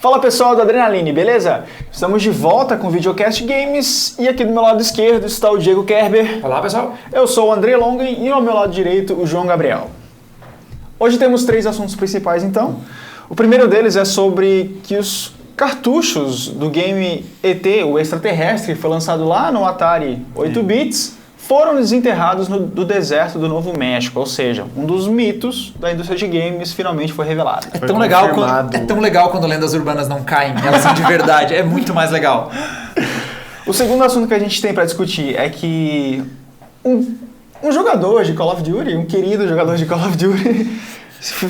Fala pessoal do Adrenaline, beleza? Estamos de volta com o Videocast Games e aqui do meu lado esquerdo está o Diego Kerber. Olá pessoal. Eu sou o André Longen e ao meu lado direito o João Gabriel. Hoje temos 3 assuntos principais então. O primeiro deles é sobre que os cartuchos do game ET, o extraterrestre, que foi lançado lá no Atari 8 bits, foram desenterrados do deserto do Novo México, ou seja, um dos mitos da indústria de games finalmente foi revelado. É tão legal quando lendas urbanas não caem, elas são de verdade, é muito mais legal. O segundo assunto que a gente tem para discutir é que um jogador de Call of Duty, um querido jogador de Call of Duty,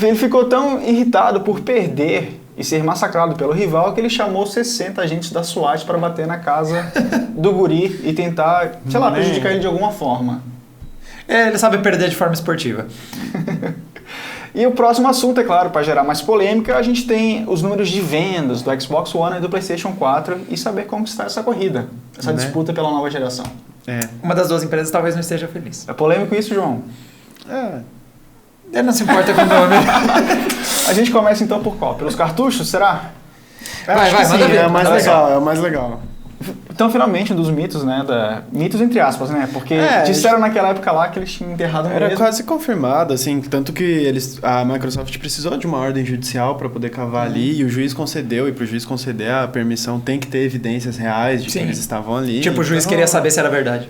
ele ficou tão irritado por perder e ser massacrado pelo rival que ele chamou 60 agentes da SWAT para bater na casa do guri e tentar, sei lá, prejudicar ele de alguma forma. Ele sabe perder de forma esportiva. E o próximo assunto, é claro, para gerar mais polêmica, a gente tem os números de vendas do Xbox One e do PlayStation 4 e saber como está essa corrida, essa disputa pela nova geração. Uma das duas empresas talvez não esteja feliz. É polêmico isso, João? Ele não se importa com o nome. A gente começa então por qual? Pelos cartuchos, será? Vai, manda ver. É o mais legal. Então, finalmente, um dos mitos, né? Mitos entre aspas, né? Porque disseram naquela época lá que eles tinham enterrado Era mesmo. quase confirmado, assim, tanto que a Microsoft precisou de uma ordem judicial para poder cavar ali e o juiz concedeu, e para o juiz conceder a permissão tem que ter evidências reais de que eles estavam ali. Tipo, o juiz queria saber se era verdade.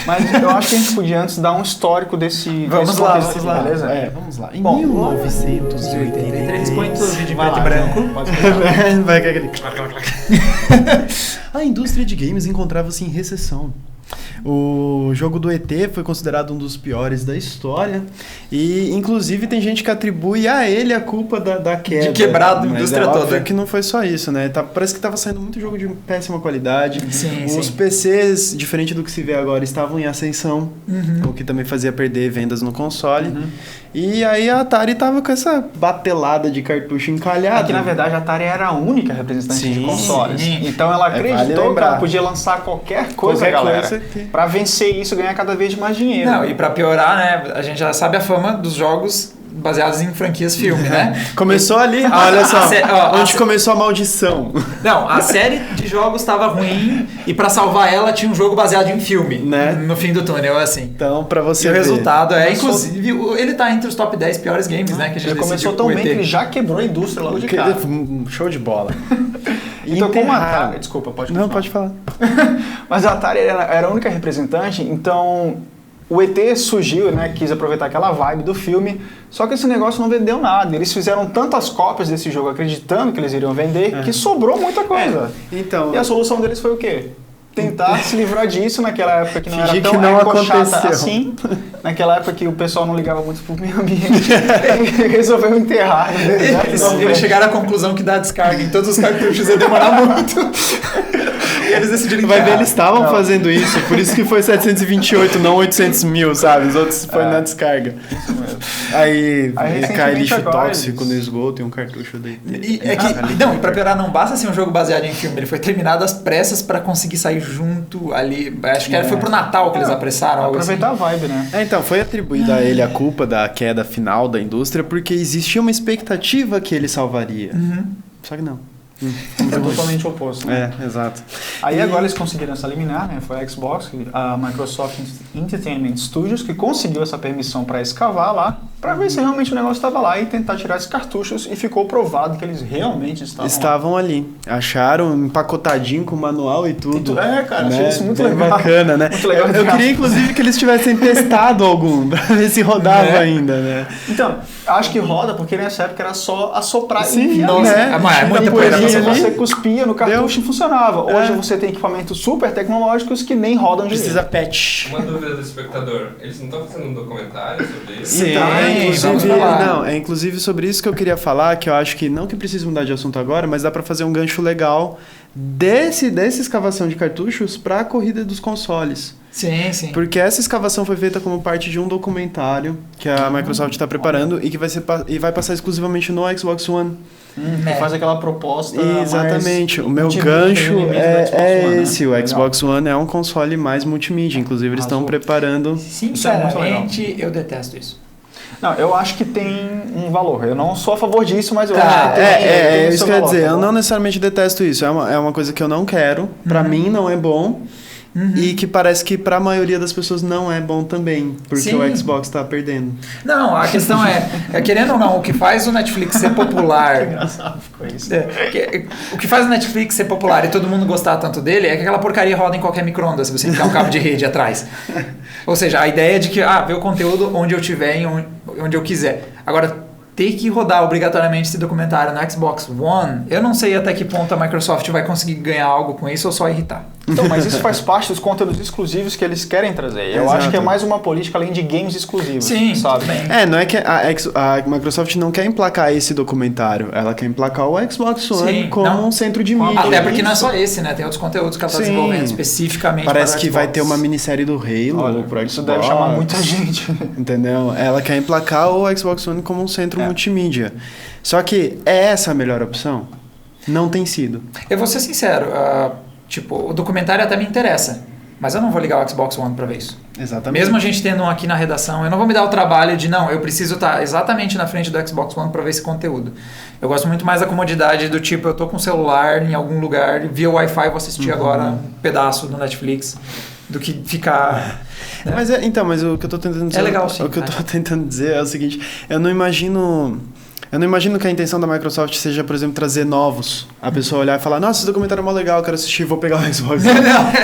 Mas eu acho que a gente podia antes dar um histórico desse... Vamos lá, beleza? Vamos lá. Em Bom, 1983... Põe tudo de Vai preto lá, e branco. João, pode começar. Vai que é aquele... A indústria de games encontrava-se em recessão. O jogo do ET foi considerado um dos piores da história e, inclusive, tem gente que atribui a ele a culpa da queda. De quebrar a indústria toda. Óbvio que não foi só isso, né? Parece que estava saindo muito jogo de péssima qualidade. Os PCs, diferente do que se vê agora, estavam em ascensão, o que também fazia perder vendas no console. E aí a Atari tava com essa batelada de cartucho encalhado. Aqui, na verdade, a Atari era a única representante de consoles. Então ela acreditou que ela podia lançar qualquer coisa, galera, pra vencer isso e ganhar cada vez mais dinheiro. Não, e pra piorar, né, a gente já sabe a fama dos jogos baseados em franquias filme, né? Começou ali, olha só, onde começou a maldição. Não, a série de jogos estava ruim e pra salvar ela tinha um jogo baseado em filme, né? No fim do túnel, assim. Então, pra você ver. E o resultado inclusive, ele tá entre os top 10 piores games, né? Que a gente ele começou tão bem que ele já quebrou a indústria logo de cara. Show de bola. Então, como a Atari... Desculpa, pode continuar. Não, pode falar. Mas a Atari era a única representante, então... O ET surgiu, né, quis aproveitar aquela vibe do filme, só que esse negócio não vendeu nada. Eles fizeram tantas cópias desse jogo acreditando que eles iriam vender, que sobrou muita coisa. Então, e a solução deles foi o quê? Tentar se livrar disso naquela época que não era tão que não ecochata assim. Naquela época que o pessoal não ligava muito pro meio ambiente. Resolveu enterrar. Eles chegaram à conclusão que dar descarga em todos os cartuchos ia demorar muito. E eles decidiram enterrar. Vai ver, eles estavam fazendo isso, por isso que foi 728, não 800 mil, sabe? Os outros foi na descarga. Isso mesmo. Aí cai lixo agora, tóxico no esgoto e um cartucho daí. E pra piorar, não basta ser um jogo baseado em filme, ele foi terminado às pressas pra conseguir sair junto ali. Acho que foi pro Natal que eles apressaram. Aproveitar assim. A vibe, né? Então, foi atribuída a ele a culpa da queda final da indústria porque existia uma expectativa que ele salvaria. Só que não. É totalmente oposto, né? Exato. Aí agora eles conseguiram essa liminar, né? Foi a Xbox, a Microsoft Entertainment Studios, que conseguiu essa permissão para escavar lá, para ver se realmente o negócio estava lá e tentar tirar esses cartuchos, e ficou provado que eles realmente estavam lá. Ali. Acharam empacotadinho com manual e tudo. Cara, achei isso muito legal. Bacana, né? Muito legal. Eu queria, inclusive, que eles tivessem testado algum, pra ver se rodava ainda, né? Então, acho que roda, porque nessa época era só assoprar e enfiar. nossa, é muita poeira. Você cuspia no cartucho e funcionava. Hoje você tem equipamentos super tecnológicos que nem rodam direito. Precisa patch. Uma dúvida do espectador, eles não estão fazendo um documentário sobre isso? Sim, inclusive sobre isso que eu queria falar, que eu acho que não que precise mudar de assunto agora, mas dá pra fazer um gancho legal dessa escavação de cartuchos para a corrida dos consoles. Sim. Porque essa escavação foi feita como parte de um documentário que a Microsoft está preparando e que vai passar exclusivamente no Xbox One. Faz aquela proposta. Exatamente. O meu gancho é esse. O Xbox One é um console mais multimídia. Inclusive, eles estão preparando. Sinceramente, eu detesto isso. Não, eu acho que tem um valor. Eu não sou a favor disso, mas eu acho que tem É isso seu que eu ia valor, dizer. tá Eu bom? não necessariamente detesto isso. É uma coisa que eu não quero. Pra mim não é bom. E que parece que pra maioria das pessoas não é bom também. Porque Sim. o Xbox tá perdendo. Não, a questão é, querendo ou não, o que faz o Netflix ser popular... Engraçado ficou isso. O que faz o Netflix ser popular e todo mundo gostar tanto dele é que aquela porcaria roda em qualquer micro-ondas se você enfiar um cabo de rede atrás. Ou seja, a ideia de que, ver o conteúdo onde eu tiver, onde eu quiser. Agora, ter que rodar obrigatoriamente esse documentário no Xbox One, eu não sei até que ponto a Microsoft vai conseguir ganhar algo com isso ou só irritar. Então, mas isso faz parte dos conteúdos exclusivos que eles querem trazer. Eu acho que é mais uma política além de games exclusivos, Sim, sabe? bem. Não é que a Microsoft não quer emplacar esse documentário. Ela quer emplacar o Xbox One como um centro de mídia. Até porque não é só esse, né? Tem outros conteúdos que ela está desenvolvendo especificamente Parece para o que vai Xbox. ter uma minissérie do Halo. Olha, pro isso Xbox. deve chamar muita gente. Entendeu? Ela quer emplacar o Xbox One como um centro multimídia. Só que é essa a melhor opção? Não tem sido. Eu vou ser sincero, o documentário até me interessa, mas eu não vou ligar o Xbox One para ver isso. Exatamente. Mesmo a gente tendo um aqui na redação, eu não vou me dar o trabalho de, eu preciso estar exatamente na frente do Xbox One para ver esse conteúdo. Eu gosto muito mais da comodidade do tipo, eu tô com o celular em algum lugar, via Wi-Fi, vou assistir agora um pedaço do Netflix, do que ficar... né? Mas o que eu tô tentando dizer... É legal, sim. O que eu tô tentando dizer é o seguinte, eu não imagino que a intenção da Microsoft seja, por exemplo, trazer novos. A pessoa olhar e falar, nossa, esse documentário é mó legal, quero assistir, vou pegar o Xbox One.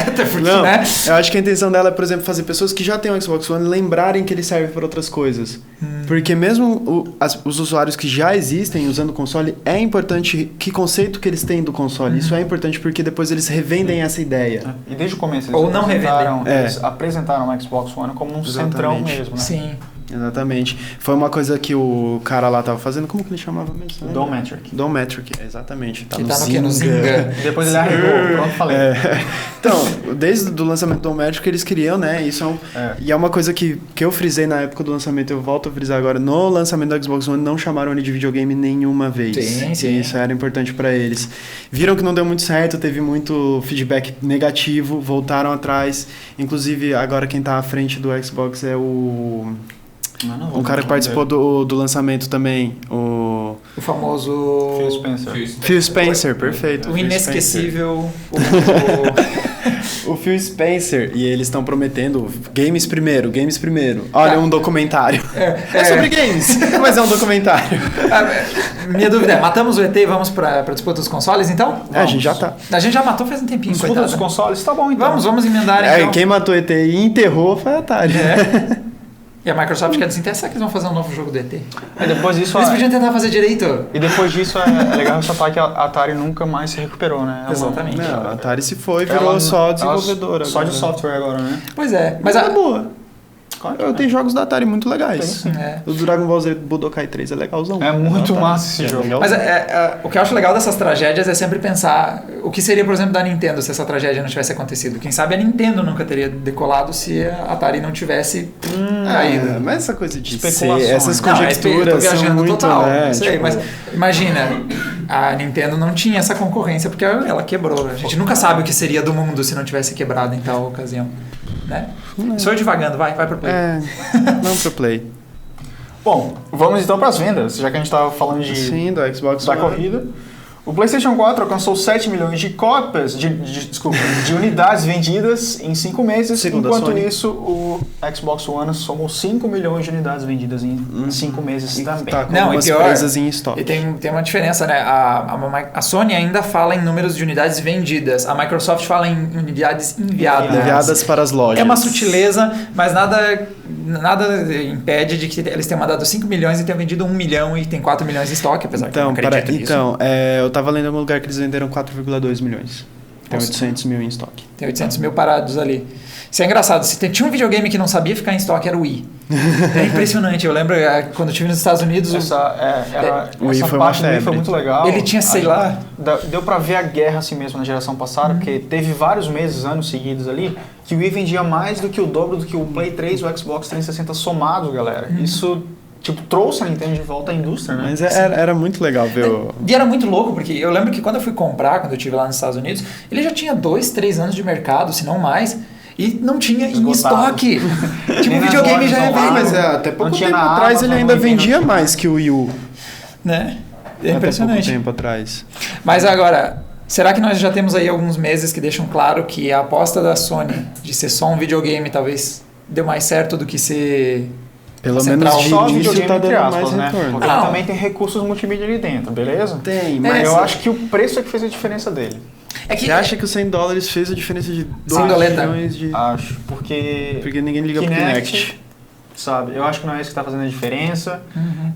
Até porque, Não, né? eu acho que a intenção dela é, por exemplo, fazer pessoas que já têm o Xbox One lembrarem que ele serve para outras coisas. Porque mesmo os usuários que já existem usando o console, é importante que conceito que eles têm do console. Isso é importante porque depois eles revendem essa ideia. E desde o começo Ou não eles apresentaram o Xbox One como um centrão mesmo, né? Sim. Exatamente. Foi uma coisa que o cara lá tava fazendo. Como que ele chamava mesmo? Dom Metric. Dom Metric, exatamente. Que tá no quê? No Zynga. Depois ele arregou, pronto, falei. Então, desde o lançamento do Dom Metric eles queriam, né? Isso e é uma coisa que eu frisei na época do lançamento, eu volto a frisar agora. No lançamento do Xbox One não chamaram ele de videogame nenhuma vez. Sim. E isso era importante pra eles. Viram que não deu muito certo, teve muito feedback negativo, voltaram atrás. Inclusive, agora quem tá à frente do Xbox é um cara que participou do lançamento também, o famoso... Phil Spencer. Phil Spencer, perfeito. O inesquecível... O Phil Spencer. E eles estão prometendo games primeiro. Olha, um documentário. É sobre games, mas é um documentário. Minha dúvida é, matamos o ET e vamos pra disputa dos consoles, então? A gente já tá. A gente já matou faz um tempinho, Disputa dos consoles, tá bom então. Vamos emendar então. Quem matou o ET e enterrou foi a Atari. E a Microsoft quer desinteresar, será que eles vão fazer um novo jogo do ET? E depois disso... Eles podiam tentar fazer direito. E depois disso é legal ressaltar que a Atari nunca mais se recuperou, né? Exatamente. A Atari se foi, virou só desenvolvedora. Só de software agora, né? Pois é. Mas é boa. Eu tenho jogos da Atari muito legais. Tem, sim. O Dragon Ball Z Budokai 3 é legalzão. É muito massa esse jogo. Mas o que eu acho legal dessas tragédias é sempre pensar o que seria, por exemplo, da Nintendo se essa tragédia não tivesse acontecido. Quem sabe a Nintendo nunca teria decolado se a Atari não tivesse caído. Mas essa coisa de especulação, essas né? conjecturas são muito... total. Né, sei, mas imagina, a Nintendo não tinha essa concorrência porque ela quebrou. A gente nunca sabe o que seria do mundo se não tivesse quebrado em tal ocasião. Né? Sou eu devagando, vai pro play. Não pro play. Bom, vamos então para as vendas, já que a gente estava falando do Xbox da corrida. O PlayStation 4 alcançou 7 milhões de cópias, de unidades vendidas em 5 meses, enquanto isso o Xbox One somou 5 milhões de unidades vendidas em 5 meses também. Tá com algumas presas em estoque. E tem uma diferença, né? A Sony ainda fala em números de unidades vendidas, a Microsoft fala em unidades enviadas para as lojas. É uma sutileza, mas nada impede de que eles tenham mandado 5 milhões e tenham vendido 1 milhão e tem 4 milhões em estoque, apesar que eu não acredito nisso. Eu tava lendo em algum lugar que eles venderam 4,2 milhões. Tem 800 mil em estoque. Tem 800 mil parados ali. Isso é engraçado. Tinha um videogame que não sabia ficar em estoque, era o Wii. É impressionante. Eu lembro quando eu estive nos Estados Unidos... Essa foi parte do Wii foi muito legal. Ele tinha, sei lá... Deu pra ver a guerra assim mesmo na geração passada, porque teve vários anos seguidos ali, que o Wii vendia mais do que o dobro do que o Play 3 e o Xbox 360 somados, galera. Isso... trouxe a Nintendo de volta à indústria, né? Mas era muito legal ver E era muito louco, porque eu lembro que quando eu fui comprar, quando eu estive lá nos Estados Unidos, ele já tinha 2, 3 anos de mercado, se não mais. E não tinha em Esgotado. estoque. Tipo, Nem o nas videogame lojas já é online. velho. Mas até pouco tinha tempo na atrás Amazon, ele ainda não tinha, vendia não tinha. mais que o Wii U. Né? É Até impressionante. pouco tempo atrás. Mas agora, será que nós já temos aí alguns meses que deixam claro que a aposta da Sony de ser só um videogame talvez deu mais certo do que ser... Pelo Central. menos de Só início videogame tá entre dando aspas, mais né? retorno. Porque Não. também tem recursos multimídia ali dentro, beleza? Tem, Mas mas eu acho que o preço é que fez a diferença dele. É que você acha que os $100 fez a diferença de 2 doleta. milhões de... Acho, porque Porque ninguém liga pro Kinect. sabe? Eu acho que não é isso que está fazendo a diferença.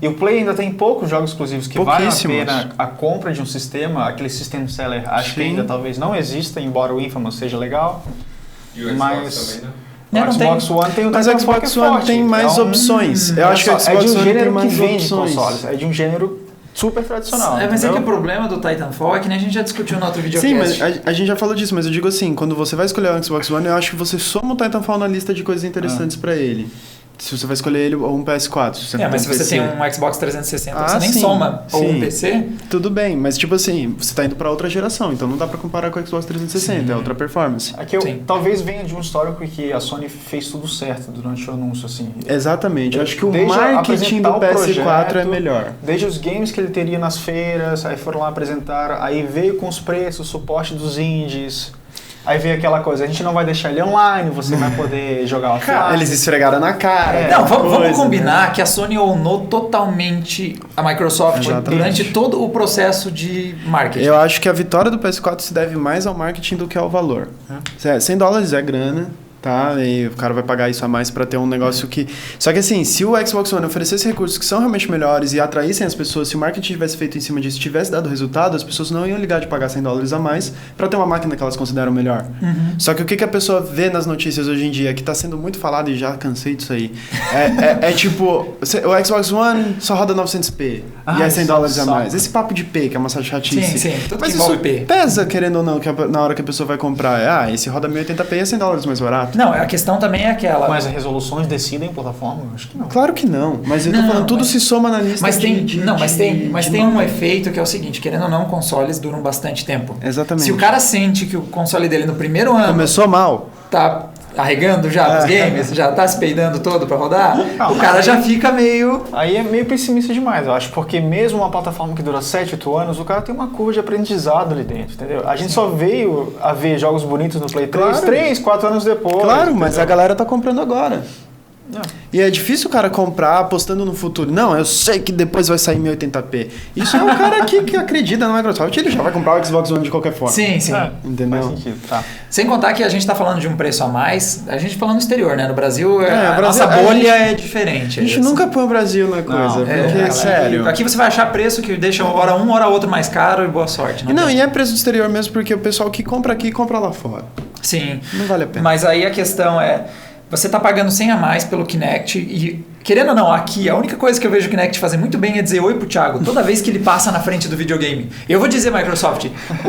E o Play ainda tem poucos jogos exclusivos que valem a Pouquíssimos. pena a compra de um sistema, aquele system seller, acho que Sim. ainda talvez não exista, embora o Infamous seja legal. E o Xbox Mas- também, né? Não, o não Xbox tem. One tem o Mas o Titanfall que Xbox é One forte, tem mais então, opções. Eu acho que o é Xbox de um One tem gênero que mais vende opções. consoles, é de um gênero super tradicional. mas é que o entendeu? problema do Titanfall é que nem a gente já discutiu no outro videocast. Sim, mas a gente já falou disso, mas eu digo assim, quando você vai escolher o Xbox One, eu acho que você soma o Titanfall na lista de coisas interessantes pra ele. Se você vai escolher ele ou um PS4. Se você não mas se tem você PC. tem um Xbox 360, Ah, você nem sim, soma. Ou um sim. PC. Tudo bem, mas tipo assim, você tá indo pra outra geração, então não dá pra comparar com o Xbox 360, Sim. é outra performance. É que eu, Sim. talvez venha de um histórico que a Sony fez tudo certo durante o anúncio, assim. Exatamente, eu acho que o Desde marketing do apresentar o PS4 é projeto, melhor. Desde os games que ele teria nas feiras, aí foram lá apresentar, aí veio com os preços, suporte dos indies, aí veio aquela coisa, a gente não vai deixar ele online, você vai poder jogar offline. Eles esfregaram na cara. É. Não, aquela vamos coisa, combinar né? que a Sony ownou totalmente a Microsoft Exatamente. durante todo o processo de marketing. Eu acho que a vitória do PS4 se deve mais ao marketing do que ao valor. $100 é grana, tá? E o cara vai pagar isso a mais pra ter um negócio que... Só que assim, se o Xbox One oferecesse recursos que são realmente melhores e atraíssem as pessoas, se o marketing tivesse feito em cima disso, tivesse dado resultado, as pessoas não iam ligar de pagar $100 a mais pra ter uma máquina que elas consideram melhor. Só que o que a pessoa vê nas notícias hoje em dia, que tá sendo muito falado e já cansei disso aí, é tipo, o Xbox One só roda 900p e é isso $100 é um a saco. mais. Esse papo de P, que é uma chatice. Sim, sim, tudo Mas que envolve isso P. pesa, querendo ou não, que na hora que a pessoa vai comprar. Esse roda 1080p e é $100 mais barato. Não, a questão também é aquela. Mas as resoluções decidem plataforma? Eu acho que não. Claro que não, mas eu tô Não, falando, tudo mas- se soma na lista Mas tem, de mas tem um efeito que é o seguinte, querendo ou não, consoles duram bastante tempo. Exatamente. Se o cara sente que o console dele no primeiro ano Começou mal. tá arregando já os games, já tá se peidando todo pra rodar, Não, o cara mas já aí- fica meio... Aí é meio pessimista demais, eu acho, porque mesmo uma plataforma que dura 7, 8 anos, o cara tem uma curva de aprendizado ali dentro, entendeu? A gente só veio a ver jogos bonitos no Play 3, Claro. 3, 4 anos depois. Claro, mas a entendeu? galera tá comprando agora. Não. E é difícil o cara comprar apostando no futuro. Não, eu sei que depois vai sair 1080p. Isso é um cara que acredita na Microsoft, ele já vai comprar o Xbox One de qualquer forma. Sim, sim. É, Entendeu? Faz sentido, tá. Sem contar que a gente tá falando de um preço a mais, a gente falando no exterior, né? No Brasil, a Brasil- nossa bolha é diferente. A gente nunca põe o Brasil na coisa, Não, porque, galera, sério. Aqui você vai achar preço que deixa hora um, hora outro mais caro e boa sorte. E não, tem. e é preço do exterior mesmo, porque o pessoal que compra aqui, compra lá fora. Sim. Não vale a pena. Mas aí a questão é, você tá pagando 100 a mais pelo Kinect e, querendo ou não, aqui a única coisa que eu vejo o Kinect fazer muito bem é dizer oi pro Thiago toda vez que ele passa na frente do videogame. Eu vou dizer, Microsoft,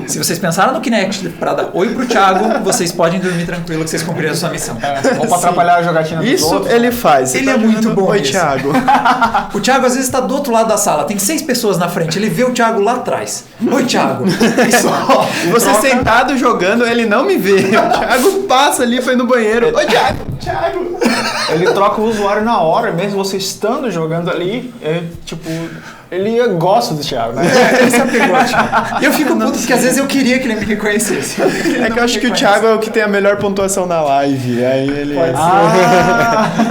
se vocês pensaram no Kinect para dar oi pro Thiago, vocês podem dormir tranquilo que vocês cumpriram a sua missão. Ou pra atrapalhar a jogatina dos Isso outros. ele faz. Você Ele tá é muito jogando, bom Oi, nisso. Thiago. O Thiago às vezes está do outro lado da sala, tem 6 pessoas na frente, ele vê o Thiago lá atrás. Oi, Thiago. E só. Você sentado jogando, ele não me vê. O Thiago passa ali, foi no banheiro. Oi, Thiago. Ele troca o usuário na hora, mesmo você estando jogando ali, tipo, ele gosta do Thiago, né? Ele se apegou, Thiago. E eu fico puto porque às vezes eu queria que ele me reconhecesse. É que eu acho que o Thiago é o que tem a melhor pontuação na live. Aí ele.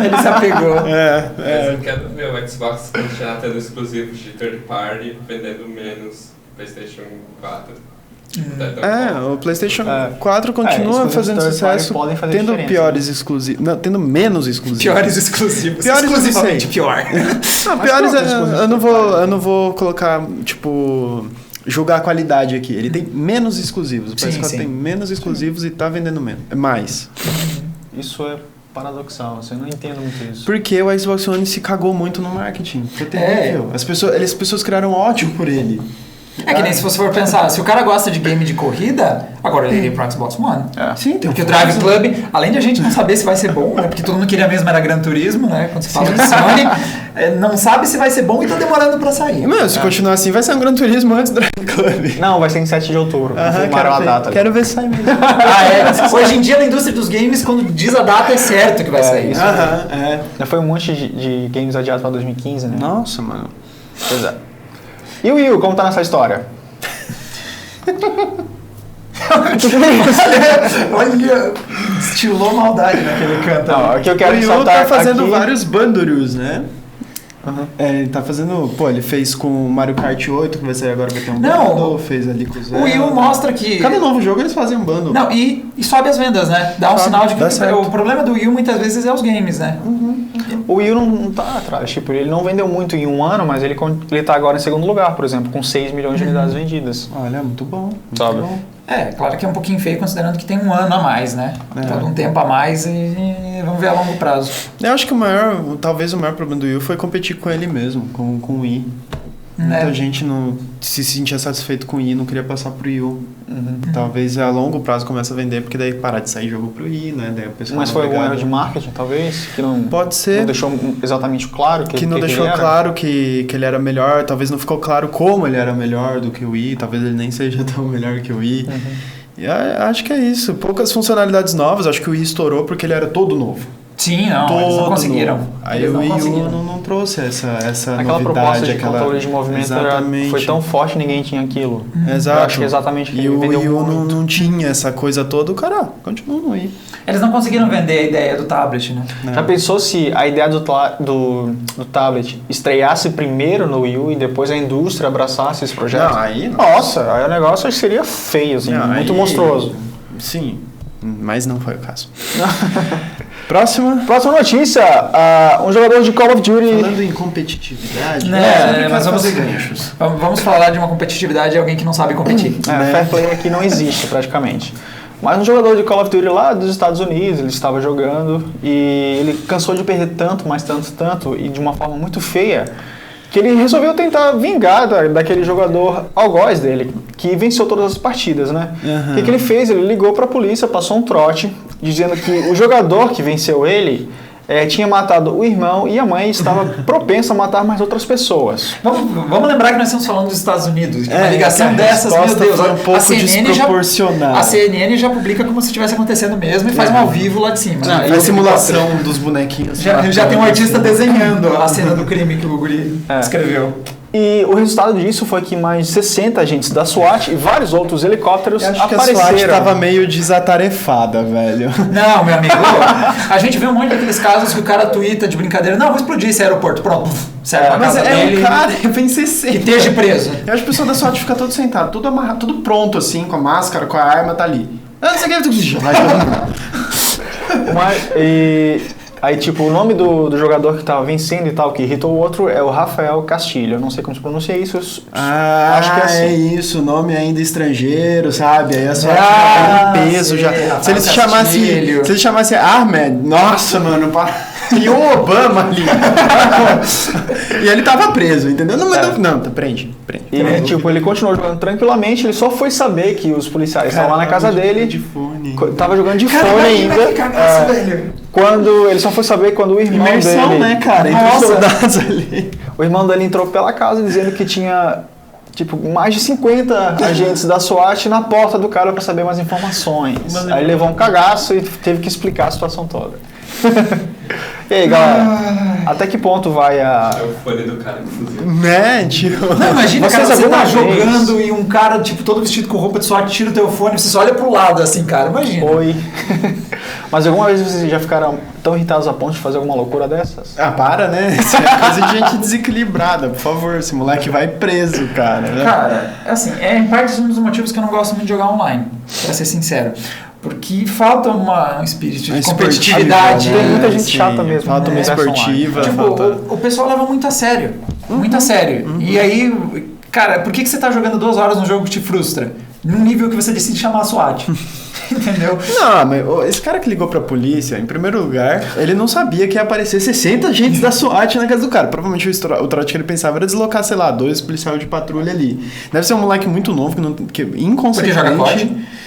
Ele se apegou. Mas eu quero ver o Xbox continuar tendo exclusivos de third party, vendendo menos PlayStation 4. O PlayStation É. 4 continua exclusivos fazendo third party sucesso, podem fazer tendo diferença, piores exclusivos. Não, tendo menos exclusivos. Piores exclusivos. Piores eu não Exclusivamente sei. pior. Não, Mas piores qual que é o eu não vou colocar, tipo, julgar a qualidade aqui. Ele tem menos exclusivos. O Sim, PS4 sim. tem menos exclusivos e tá vendendo menos. É mais. Isso é paradoxal, assim, eu não entendo muito isso. Porque o Xbox One se cagou muito no marketing. Foi terrível. As pessoas criaram ódio por ele. É que nem se você for pensar, se o cara gosta de game de corrida, agora ele iria pro Xbox One. Sim, tem Porque o Drive Club, além de a gente não saber se vai ser bom, né? Porque todo mundo queria mesmo era Gran Turismo, né? Quando se fala de Sony, não sabe se vai ser bom e tá demorando pra sair. Meu, se continuar assim, vai ser um Gran Turismo antes do Drive Club. Não, vai ser em 7 de outubro. Confirmaram a data. Quero ver se sai mesmo. Hoje em dia, na indústria dos games, quando diz a data, é certo que vai sair. Já foi um monte de games adiados pra 2015, né? Nossa, mano. Pois é. E o Wii U, como tá nessa história? Olha, estilou maldade naquele canto. Não, o que eu quero O Wii U ressaltar tá fazendo aqui... vários bandurus, né? Ele tá fazendo... Pô, ele fez com o Mario Kart 8, que vai sair agora, vai ter um bundle, fez ali com o Zelda. O Wii U mostra que... Cada novo jogo eles fazem um bundle. Não, e sobe as vendas, né? Dá um sinal de que o problema do Wii U muitas vezes é os games, né? O Wii U não tá atrás, tipo, ele não vendeu muito em um ano, mas ele tá agora em segundo lugar, por exemplo, com 6 milhões de unidades vendidas. Olha, muito bom. Sabe? Bom. Claro que é um pouquinho feio considerando que tem um ano a mais, né? Todo um tempo a mais e vamos ver a longo prazo. Eu acho que talvez o maior problema do Wii U foi competir com ele mesmo, com o Wii. Muita gente não se sentia satisfeito com o Wii, não queria passar pro Wii U. Talvez a longo prazo comece a vender, porque daí parar de sair jogo pro Wii, né? Daí o pessoal mas foi algum erro de marketing, talvez? Que não, pode ser. Não deixou exatamente claro que não deixou claro que ele era melhor, talvez não ficou claro como ele era melhor do que o Wii, talvez ele nem seja tão melhor que o Wii. E acho que é isso. Poucas funcionalidades novas, acho que o Wii estourou porque ele era todo novo. Sim, eles não conseguiram. Novo. Aí o Wii U não trouxe essa aquela novidade. Proposta de controle de movimento foi tão forte, ninguém tinha aquilo. Exato. Eu acho que exatamente e o Wii U não tinha essa coisa toda, o cara continua no Wii. Eles não conseguiram vender a ideia do tablet, né? Já pensou se a ideia do tablet estreasse primeiro no Wii U e depois a indústria abraçasse esse projeto? Não, aí... Nossa, aí o negócio seria feio, assim, muito monstruoso. Sim, mas não foi o caso. Próxima notícia, um jogador de Call of Duty... Falando em competitividade... mas vamos falar de uma competitividade de alguém que não sabe competir. Fair play aqui não existe, praticamente. Mas um jogador de Call of Duty lá dos Estados Unidos, ele estava jogando e ele cansou de perder tanto, mas tanto, e de uma forma muito feia, que ele resolveu tentar vingar daquele jogador algoz dele, que venceu todas as partidas, né? O que ele fez? Ele ligou para a polícia, passou um trote, dizendo que o jogador que venceu ele tinha matado o irmão e a mãe estava propensa a matar mais outras pessoas. Vamos lembrar que nós estamos falando dos Estados Unidos. Uma ligação dessas, meu Deus, foi um pouco desproporcional. A CNN já publica como se estivesse acontecendo mesmo e faz um ao vivo lá de cima. Faz a simulação dos bonequinhos. Já tem um artista desenhando a cena do crime que o guri escreveu. E o resultado disso foi que mais de 60 agentes da SWAT e vários outros helicópteros apareceram. Que a SWAT estava meio desatarefada, velho. Não, meu amigo. A gente vê um monte daqueles casos que o cara tuita de brincadeira. Não, vou explodir esse aeroporto. Pronto. Serve pra casa dele. Um cara, vem 60. Que esteja preso. Eu acho que o pessoal da SWAT fica todo sentado, tudo amarrado, tudo pronto assim, com a máscara, com a arma, tá ali. Não sei o que. Vai todo mundo. Aí, tipo, o nome do jogador que tava vencendo e tal, que irritou o outro, é o Rafael Castilho. Eu não sei como se pronuncia isso. Acho que é assim. É isso, nome ainda estrangeiro, sabe? Aí a sua tem peso já. Se ele se chamasse Ahmed, nossa, mano, e o Obama ali. E ele tava preso, entendeu? Não, prende. E tipo, ele continuou jogando tranquilamente, ele só foi saber que os policiais estavam lá na casa dele. De fone. Tava jogando de fone ainda. Quando ele só foi saber quando o irmão dele... né, cara? Entre os soldados ali. O irmão dele entrou pela casa dizendo que tinha, tipo, mais de 50 agentes da SWAT na porta do cara para saber mais informações. Aí levou um cagaço e teve que explicar a situação toda. E aí, galera, até que ponto vai a... É o fone do cara, inclusive. Né, tio? Não, imagina, cara, você tá jogando e um cara, tipo, todo vestido com roupa de SWAT tira o teu fone, você só olha pro lado, assim, cara, imagina. Oi. Mas alguma vez vocês já ficaram tão irritados a ponto de fazer alguma loucura dessas? Para, né? Isso é coisa de gente desequilibrada, por favor, esse moleque vai preso, cara. Né? Cara, assim, em parte um dos motivos que eu não gosto muito de jogar online, pra ser sincero. Porque falta um espírito de competitividade. Né? Tem muita gente chata mesmo. Falta uma esportiva. Tipo, o pessoal leva muito a sério. Muito a sério. E aí, cara, por que você tá jogando 2 horas num jogo que te frustra? Num nível que você decide chamar a SWAT. Entendeu? Não, mas esse cara que ligou pra polícia, em primeiro lugar, ele não sabia que ia aparecer 60 agentes da SWAT na casa do cara. Provavelmente o trote que ele pensava era deslocar, sei lá, 2 policiais de patrulha ali. Deve ser um moleque muito novo, que inconsequente. Porque joga COD?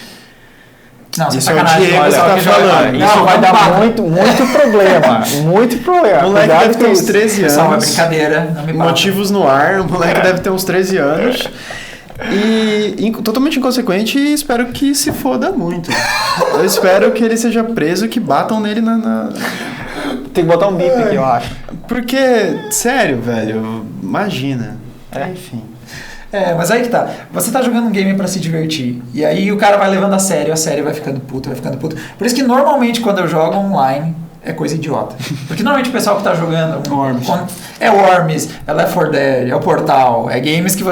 Não, Isso sem é o sacanagem. Diego que Olha, tá falando. Isso vai dar muito problema. Muito problema. O moleque Cuidado deve ter com uns isso. 13 Pessoal, é anos. brincadeira, não me bata. Motivos no ar, o moleque deve ter uns 13 anos. E totalmente inconsequente e espero que se foda muito. Eu espero que ele seja preso e que batam nele na... Tem que botar um bip aqui, eu acho. Porque, sério, velho, imagina. Enfim. Mas aí que tá. Você tá jogando um game pra se divertir. E aí o cara vai levando a sério vai ficando puto, vai ficando puto. Por isso que normalmente quando eu jogo online é coisa idiota. Porque normalmente o pessoal que tá jogando Worms. É Worms, é Left 4 Dead, é o Portal, é games que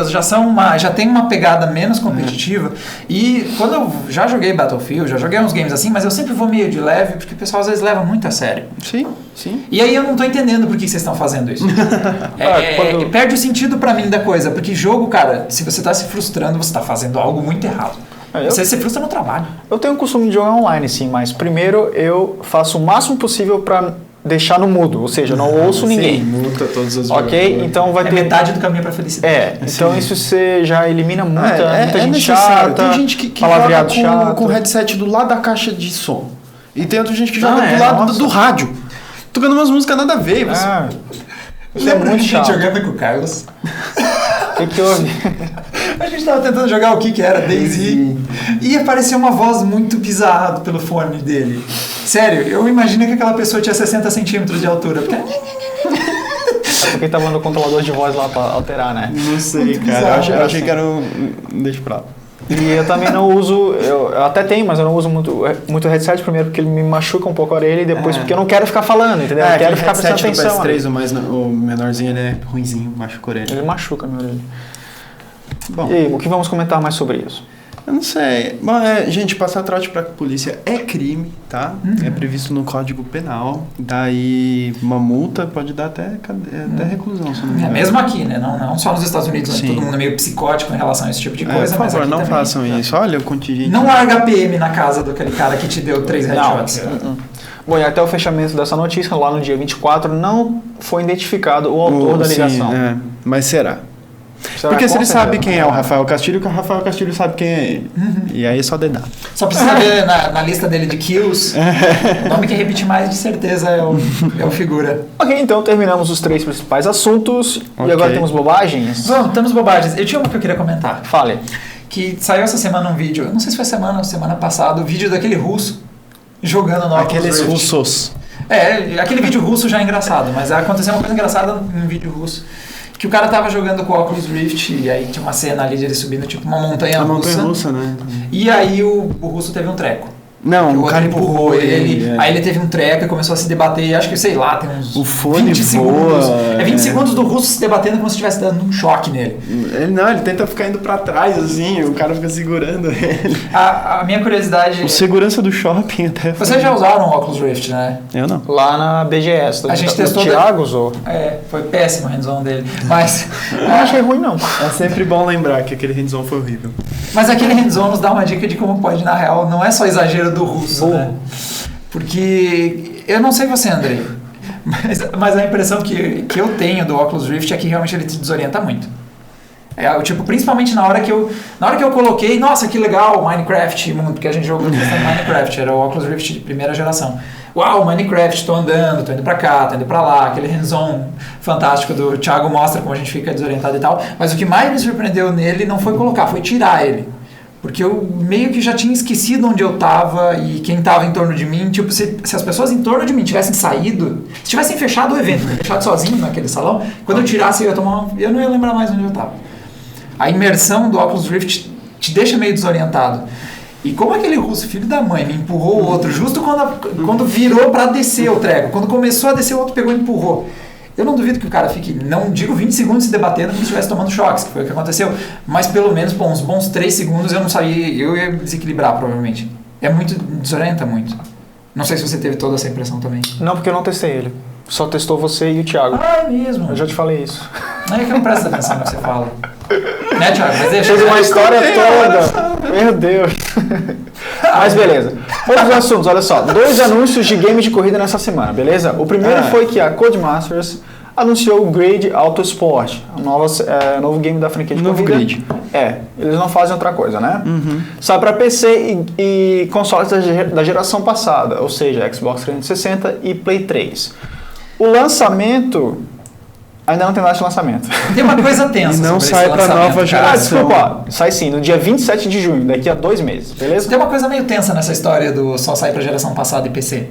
já tem uma pegada menos competitiva. E quando eu já joguei Battlefield, já joguei uns games assim, mas eu sempre vou meio de leve, porque o pessoal às vezes leva muito a sério. Sim, sim. E aí eu não tô entendendo por que vocês estão fazendo isso. Perde o sentido pra mim da coisa, porque jogo, cara, se você tá se frustrando, você tá fazendo algo muito errado. Você se frustra no trabalho. Eu tenho o costume de jogar online, sim, mas primeiro eu faço o máximo possível pra deixar no mudo, ou seja, não ouço ninguém. Sim, multa todas as Ok? Então vai ter... metade do caminho pra felicidade. Então isso você já elimina muita gente necessário. chata, Tem gente que palavreado joga chato. com o headset do lado da caixa de som. E tem outra gente que joga Ah, do lado nossa. do rádio. Tocando umas músicas nada a ver. Você... Lembra muito a gente chato. jogando com o Carlos? O que houve? A gente tava tentando jogar o que era? DayZ. E apareceu uma voz muito bizarra pelo fone dele. Sério, eu imagino que aquela pessoa tinha 60 centímetros de altura. Porque... Porque tava no controlador de voz lá pra alterar, né? Não sei, Muito cara. bizarro, Eu achei que era um... Deixa pra lá. E eu também não uso, eu até tenho, mas eu não uso muito headset, primeiro porque ele me machuca um pouco a orelha e depois porque eu não quero ficar falando, entendeu? Eu quero ficar prestando atenção. O PS3, o menorzinho, ele é ruinzinho, machuca a orelha. Ele machuca a minha orelha. Bom, E aí, o que vamos comentar mais sobre isso? eu não sei. Bom, gente, passar trote pra polícia é crime, tá? É previsto no Código Penal. Daí uma multa pode dar até reclusão, se não me engano. Mesmo aqui, né? Não só nos Estados Unidos, onde Sim. todo mundo é meio psicótico em relação a esse tipo de coisa. Por mas favor, aqui não também. façam isso. Olha o contingente. Não larga PM na casa daquele cara que te deu 3 headshots. Bom, e até o fechamento dessa notícia, lá no dia 24, não foi identificado o autor da ligação. Sim, mas será? Será Porque se ele com sabe certeza? quem é o Rafael Castilho, que o Rafael Castilho sabe quem é ele. E aí é só dedar. Só precisa ver na lista dele de kills. O nome que repete mais, de certeza, é o figura. Ok, então terminamos os 3 principais assuntos. E Ok. agora temos bobagens? Vamos, temos bobagens. Eu tinha uma que eu queria comentar. Fale. Que saiu essa semana um vídeo, eu não sei se foi semana ou semana passada, o vídeo daquele russo jogando no Oculus Aqueles Rift. russos. Aquele vídeo russo já é engraçado, mas aconteceu uma coisa engraçada num vídeo russo. Que o cara tava jogando com o Oculus Rift e aí tinha uma cena ali de ele subindo tipo uma montanha A russa. montanha russa, né? E aí o russo teve um treco. Não, o outro cara empurrou ele. Aí ele teve um treco e começou a se debater. E acho que, sei lá, tem uns O fone 20 segundos. voa, 20 segundos do russo se debatendo como se estivesse dando um choque nele. Ele tenta ficar indo pra trás, assim, o cara fica segurando ele. A minha curiosidade... O segurança do shopping até. Vocês já usaram o Oculus Rift, né? Eu não. Lá na BGS. A gente o testou Thiago usou. Foi péssimo o hands-on dele. Mas, Eu não achei ruim, não. É sempre bom lembrar que aquele hands-on foi horrível. mas aquele hands-on nos dá uma dica de como pode, na real, não é só exagero do russo, né? Porque eu não sei você, Andrei, mas a impressão que eu tenho do Oculus Rift é que realmente ele te desorienta muito. Tipo, principalmente na hora que eu coloquei, nossa, que legal, Minecraft, porque a gente jogou bastante Minecraft, era o Oculus Rift de primeira geração. Uau, Minecraft, tô andando, tô indo pra cá, tô indo pra lá, aquele hands-on fantástico do Thiago mostra como a gente fica desorientado e tal, mas o que mais me surpreendeu nele não foi colocar, foi tirar ele. Porque eu meio que já tinha esquecido onde eu tava e quem tava em torno de mim. Tipo, se as pessoas em torno de mim tivessem saído, se tivessem fechado o evento, fechado sozinho naquele salão, quando eu tirasse eu não ia lembrar mais onde eu tava. A imersão do Oculus Rift te deixa meio desorientado. E como aquele russo, filho da mãe, me empurrou o outro, justo quando virou pra descer o treco. Quando começou a descer, o outro pegou e empurrou. Eu não duvido que o cara fique, não digo 20 segundos se debatendo como se estivesse tomando choques, que foi o que aconteceu, mas pelo menos por uns bons 3 segundos eu não sabia, eu ia desequilibrar provavelmente. Desorienta muito. Não sei se você teve toda essa impressão também. Não, porque eu não testei ele. Só testou você e o Thiago. Ah, é mesmo. Eu já te falei isso. Não é que eu não presto atenção no que você fala. Né, Thiago? Mas deixa Fez uma história toda. Meu Deus. Mas beleza. Outros assuntos, olha só. 2 anúncios de game de corrida nessa semana, beleza? O primeiro foi que a Codemasters anunciou o Grid Autosport, novo game da franquia de Novo corrida. Grid. Eles não fazem outra coisa, né? Sai para PC e consoles da geração passada, ou seja, Xbox 360 e Play 3. O lançamento ainda não tem data de lançamento. Tem uma coisa tensa. E não sobre sai esse pra lançamento, nova cara. geração. Desculpa, sai sim, no dia 27 de junho, daqui a 2 meses, beleza? Tem uma coisa meio tensa nessa história do só sair pra geração passada e PC.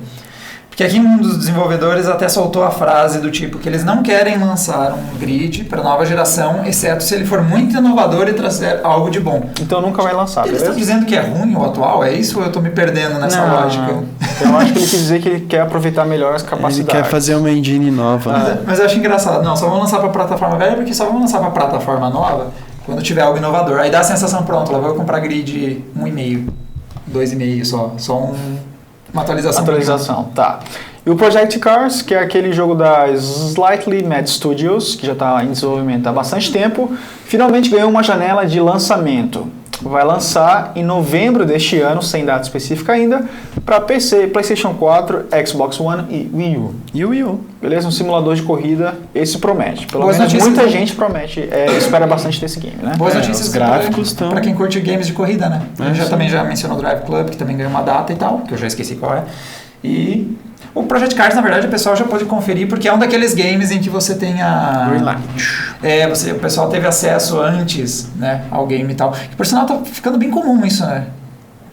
Porque aqui um dos desenvolvedores até soltou a frase do tipo que eles não querem lançar um grid para nova geração, exceto se ele for muito inovador e trazer algo de bom. Então nunca vai lançar, Eles beleza? estão dizendo que é ruim o atual? É isso ou eu estou me perdendo nessa lógica? Eu acho que ele quis dizer que ele quer aproveitar melhor as Ele capacidades. quer fazer uma engine nova. Mas eu acho engraçado. Não, só vão lançar para plataforma velha porque só vão lançar para plataforma nova quando tiver algo inovador. Aí dá a sensação, pronto, lá vou comprar grid 1,5, 2,5 só. Só uma atualização. Atualização, tá. E o Project Cars, que é aquele jogo da Slightly Mad Studios, que já está em desenvolvimento há bastante tempo, finalmente ganhou uma janela de lançamento. Vai lançar em novembro deste ano, sem data específica ainda, para PC, PlayStation 4, Xbox One e Wii U. E o Wii U. Beleza? Um simulador de corrida, esse promete. Pelo Boas menos notícias, muita né? gente promete, espera bastante desse game, né? Boas notícias os gráficos estão... para quem curte games de corrida, né? Também já mencionou o Drive Club, que também ganhou uma data e tal, que eu já esqueci qual é. E o Project Cars, na verdade, o pessoal já pode conferir, porque é um daqueles games em que você tem a... Greenlight. O pessoal teve acesso antes, né, ao game e tal. Que, por sinal, tá ficando bem comum isso, né?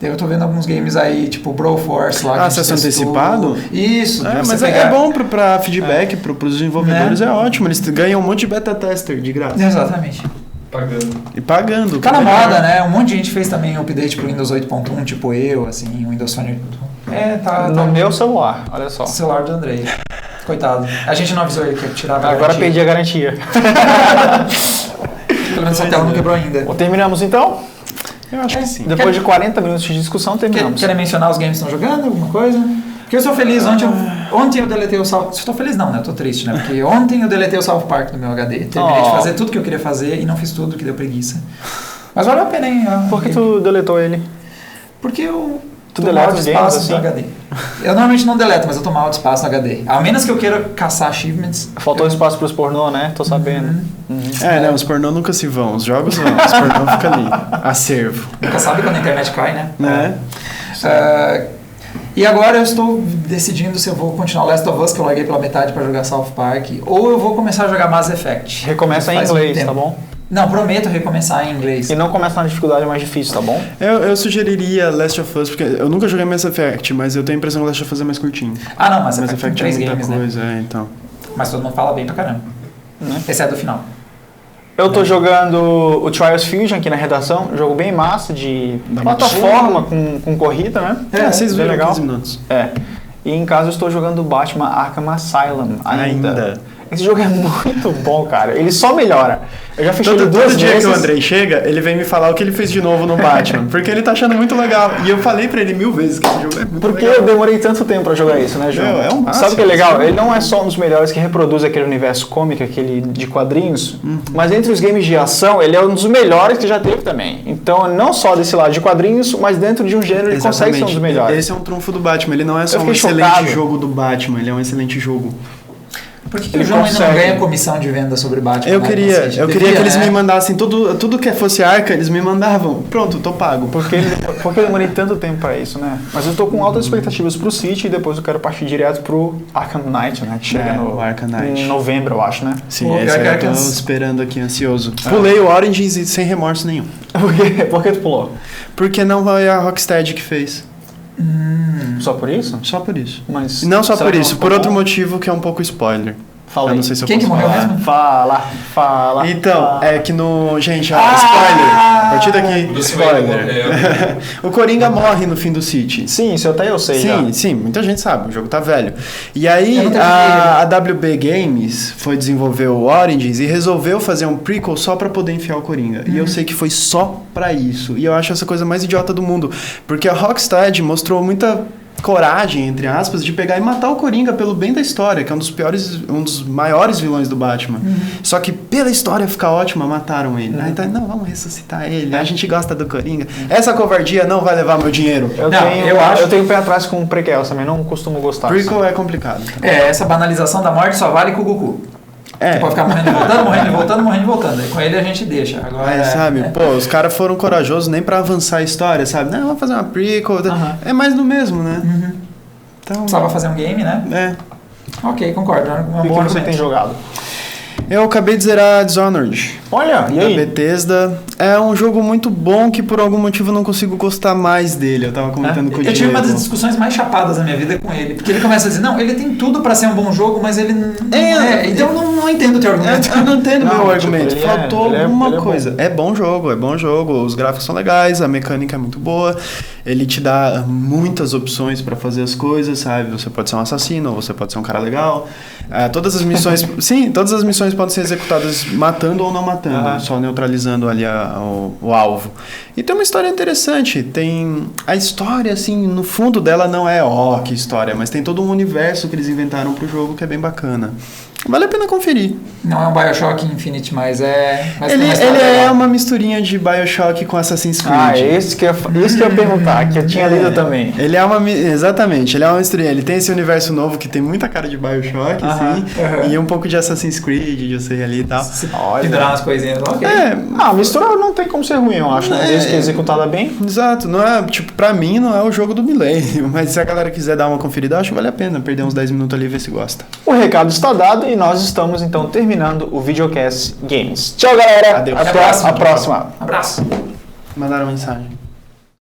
Eu tô vendo alguns games aí, tipo Broforce lá. Acesso antecipado? Isso. Mas é bom pra feedback, pros desenvolvedores, é ótimo. Eles ganham um monte de beta tester de graça. Exatamente. Pagando. E pagando. Tá na moda, né? Um monte de gente fez também update pro Windows 8.1, tipo eu, assim, o Windows Phone 8.1. Tá No meu celular, olha só. celular do Andrei. Coitado. A gente não avisou ele que ia tirar a Agora garantia. perdi a garantia. Pelo menos a tela não quebrou ainda. Bom, terminamos então? Eu acho que sim. Depois de 40 minutos de discussão, terminamos. Querem mencionar os games que estão jogando? Alguma coisa? Porque eu sou feliz. Ontem eu deletei o South... Estou feliz não, né? Eu tô triste, né? Porque ontem eu deletei o South Park do meu HD. Terminei de fazer tudo que eu queria fazer e não fiz tudo, que deu preguiça. Mas valeu a pena, hein? Por que tu deletou ele? Porque eu... Tu deleta os games espaço assim? no HD. Eu normalmente não deleto, mas eu tô mal de espaço no HD. A menos que eu queira caçar achievements. Faltou espaço pros pornô, né? Tô sabendo. Não, os pornô nunca se vão. Os jogos vão. Os pornô fica ali. Acervo. Nunca sabe quando a internet cai, né? Né? E agora eu estou decidindo se eu vou continuar Last of Us, que eu larguei pela metade para jogar South Park, ou eu vou começar a jogar Mass Effect. Recomeça em Faz muito inglês, tempo. tá bom? Não, prometo recomeçar em inglês. E não começa na dificuldade mais difícil, tá bom? Eu sugeriria Last of Us, porque eu nunca joguei Mass Effect, mas eu tenho a impressão que Last of Us é mais curtinho. Ah, não, Mass Mass Effect tem Effect 3 é muita games, né? coisa, então. Mas todo mundo fala bem pra caramba. Exceto do final. Eu tô jogando o Trials Fusion aqui na redação, jogo bem massa de plataforma com corrida, né? Vocês bem viram legal. 15 minutos. E em casa eu estou jogando Batman Arkham Asylum ainda. Esse jogo é muito bom, cara. Ele só melhora. Eu já fechei ele duas Todo dia vezes. que o Andrei chega, ele vem me falar o que ele fez de novo no Batman. Porque ele tá achando muito legal. E eu falei pra ele 1000 vezes que esse jogo é muito Porque legal. eu demorei tanto tempo pra jogar isso, né, João? É um máximo. Sabe o que é legal? Ele não é só um dos melhores que reproduz aquele universo cômico, aquele de quadrinhos, mas entre os games de ação, ele é um dos melhores que já teve também. Então, não só desse lado de quadrinhos, mas dentro de um gênero ele consegue ser um dos melhores. Esse é um trunfo do Batman. Ele não é só Eu um fiquei excelente chocado. jogo do Batman, ele é um excelente jogo. Por que Ele o João ainda não consegue. ganha comissão de venda sobre Batman? Eu né? queria que eles né? me mandassem tudo que fosse Arca, eles me mandavam. Pronto, tô pago. Porque eu demorei tanto tempo pra isso, né? Mas eu tô com altas expectativas pro City e depois eu quero partir direto pro Arkham Knight, né? Que chega o Arkham Knight. em novembro, eu acho, né? Sim, Pô, esse pior que eu tô Arkham- esperando aqui, ansioso. Pulei o Origins e sem remorso nenhum. Por que tu pulou? Porque não foi a Rocksteady que fez. Só por isso? Só por isso. Mas Não só será por que isso, não por ficou outro bom? motivo que é um pouco spoiler. Fala Eu aí. não sei se eu Quem que posso morreu falar. mesmo? Fala. Então, é que no... Gente, spoiler. A partir daqui, Bruce spoiler. Wayne O Coringa morre no fim do City. Sim, isso até eu sei já. Sim, muita gente sabe, o jogo tá velho. E aí Eu não terminei a WB Games foi desenvolver o Origins e resolveu fazer um prequel só pra poder enfiar o Coringa. E eu sei que foi só pra isso. E eu acho essa coisa mais idiota do mundo, porque a Rocksteady mostrou muita coragem, entre aspas, de pegar e matar o Coringa pelo bem da história, que é um dos maiores vilões do Batman. Só que pela história ficar ótima, mataram ele. Então, não, vamos ressuscitar ele. A gente gosta do Coringa. Essa covardia não vai levar meu dinheiro. Eu tenho pé atrás com o prequel também, não costumo gostar. Prequel é complicado. Essa banalização da morte só vale com o Goku. Você pode ficar morrendo e voltando. E com ele a gente deixa. Agora, sabe, os caras foram corajosos nem pra avançar a história, sabe? Não, vamos fazer uma prequel. É mais do mesmo, né? Então, precisava fazer um game, né? Ok, concordo. O que você tem jogado? Eu acabei de zerar Dishonored. Olha, e aí? Da Bethesda. É um jogo muito bom que por algum motivo eu não consigo gostar mais dele. Eu tava comentando com o Diego. Eu tive uma das discussões mais chapadas da minha vida com ele. Porque ele começa a dizer, não, ele tem tudo pra ser um bom jogo, mas ele não é. Então eu não entendo o teu argumento. Eu não entendo o meu argumento. Faltou alguma coisa. É bom jogo. Os gráficos são legais, a mecânica é muito boa. Ele te dá muitas opções pra fazer as coisas, sabe? Você pode ser um assassino, ou você pode ser um cara legal. Todas as missões... Sim, todas as missões podem ser executadas matando ou não matando. Só neutralizando ali o alvo. E tem uma história interessante. Tem a história, assim, no fundo dela não é que história, mas tem todo um universo que eles inventaram pro jogo que é bem bacana. Vale a pena conferir. Não é um BioShock Infinite, mas é... Ele é uma misturinha de BioShock com Assassin's Creed. Isso que eu ia perguntar, que eu tinha lido também. Exatamente, ele é uma misturinha. Ele tem esse universo novo que tem muita cara de BioShock, e um pouco de Assassin's Creed, de você ali e tal. Pendurar umas coisinhas. Okay. A mistura não tem como ser ruim, eu acho, né? Desde que é executada bem. Exato, não é, pra mim não é o jogo do milênio, mas se a galera quiser dar uma conferida, eu acho que vale a pena perder uns 10 minutos ali e ver se gosta. O recado está dado e nós estamos então terminando o Videocast Games. Tchau, galera. Adeus. Até a próxima. Abraço. Mandaram mensagem.